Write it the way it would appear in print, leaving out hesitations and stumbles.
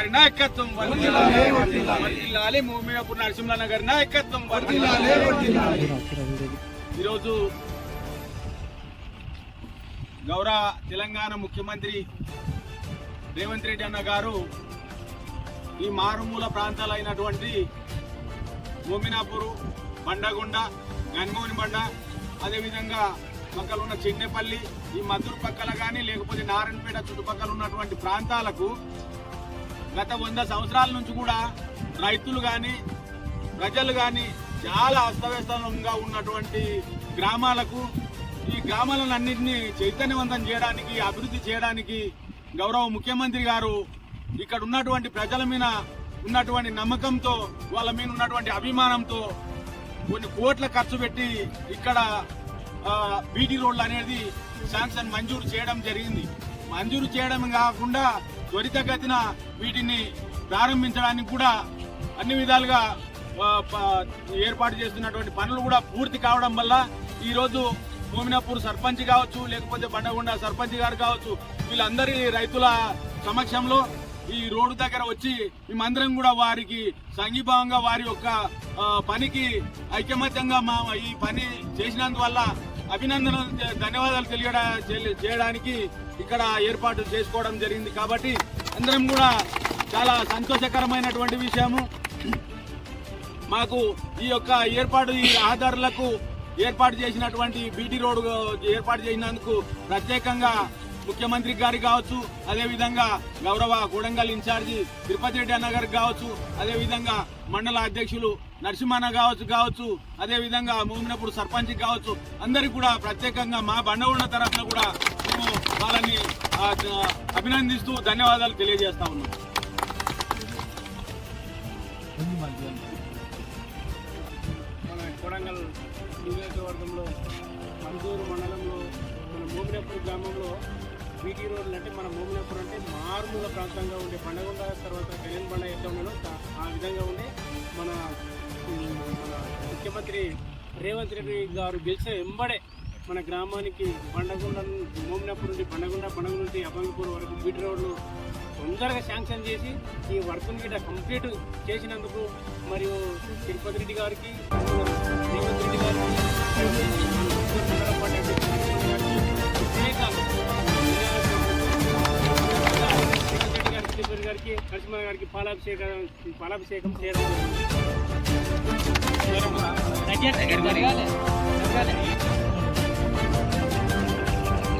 గారి నాయకత్వం వర్ధిల్లాలి, మోమినాపూర్ నరసింహన్న గారి నాయకత్వం వర్ధిల్లాలి. ఈరోజు గౌరవ తెలంగాణ ముఖ్యమంత్రి రేవంత్ రెడ్డి అన్న గారు ఈ మారుమూల ప్రాంతాలైనటువంటి మోమినాపూరు, బండగుండ, గన్మోహన్ బండ, అదేవిధంగా పక్కన ఉన్న చెన్నెపల్లి, ఈ మద్దూరు పక్కల కానీ లేకపోతే నారాయణపేట చుట్టుపక్కల ఉన్నటువంటి ప్రాంతాలకు గత 100 సంవత్సరాల నుంచి కూడా రైతులు కానీ ప్రజలు కానీ చాలా అస్తవ్యస్తంగా ఉన్నటువంటి గ్రామాలకు, ఈ గ్రామాలన్నింటినీ చైతన్యవంతం చేయడానికి, అభివృద్ధి చేయడానికి గౌరవ ముఖ్యమంత్రి గారు ఇక్కడ ఉన్నటువంటి ప్రజల మీద ఉన్నటువంటి నమ్మకంతో, వాళ్ళ మీద ఉన్నటువంటి అభిమానంతో కొన్ని కోట్ల ఖర్చు పెట్టి ఇక్కడ బీటీ రోడ్లు అనేది శాంక్షన్ మంజూరు చేయడం జరిగింది. మంజూరు చేయడం కాకుండా త్వరితగతిన వీటిని ప్రారంభించడానికి కూడా అన్ని విధాలుగా ఏర్పాటు చేస్తున్నటువంటి పనులు కూడా పూర్తి కావడం వల్ల ఈరోజు మోమినాపూర్ సర్పంచ్ కావచ్చు, లేకపోతే బండగుండ సర్పంచ్ గారు కావచ్చు, వీళ్ళందరి రైతుల సమక్షంలో ఈ రోడ్డు దగ్గర వచ్చి మేమందరం కూడా వారికి సంఘీభావంగా వారి యొక్క పనికి ఐకమత్యంగా ఈ పని చేసినందువల్ల అభినందనలు, ధన్యవాదాలు చేయడానికి ఇక్కడ ఏర్పాటు చేసుకోవడం జరిగింది. కాబట్టి అందరం కూడా చాలా సంతోషకరమైనటువంటి విషయము. మాకు ఈ యొక్క ఏర్పాటు, ఈ రహదారులకు ఏర్పాటు చేసినటువంటి బీటీ రోడ్డు ఏర్పాటు చేసినందుకు ప్రత్యేకంగా ముఖ్యమంత్రి గారికి కావచ్చు, అదేవిధంగా గౌరవ కొడంగల్ ఇన్ఛార్జి తిరుపతి రెడ్డి అన్న గారికి కావచ్చు, అదేవిధంగా మండల అధ్యక్షులు నరసింహన్న కావచ్చు, అదేవిధంగా మోమినాపూర్ సర్పంచ్ కావచ్చు, అందరికి కూడా ప్రత్యేకంగా మా బండగుండ తరఫున కూడా మేము వాళ్ళని అభినందిస్తూ ధన్యవాదాలు తెలియజేస్తా ఉన్నాం. మన కొడంగల్ నియోజకవర్గంలో మందూరు మండలంలో మన మోమినాపూర్ గ్రామంలో బీటీ రోడ్లు అంటే మన మోమినాపూర్ అంటే మారుమూల ప్రాంతంగా ఉండే బండగుండ తర్వాత గణేన్ బండ ఎట్లా ఉండేనో ఆ విధంగా ఉండే మన ముఖ్యమంత్రి రేవంత్ రెడ్డి గారు గెలిచిన వెంబడే మన గ్రామానికి బండగుండ, మోమినాపూర్ నుండి బండగుండ నుండి అభంగిపూర్ వరకు బీటీ రోడ్లు తొందరగా శాంక్షన్ చేసి ఈ వర్క్ని గిట్ట కంప్లీట్ చేసినందుకు మరియు తిరుపతి రెడ్డి గారికి, రేవంత్ రెడ్డి గారికి, గారికి, నరసింహ గారికి పాలాభిషేకం చేయడం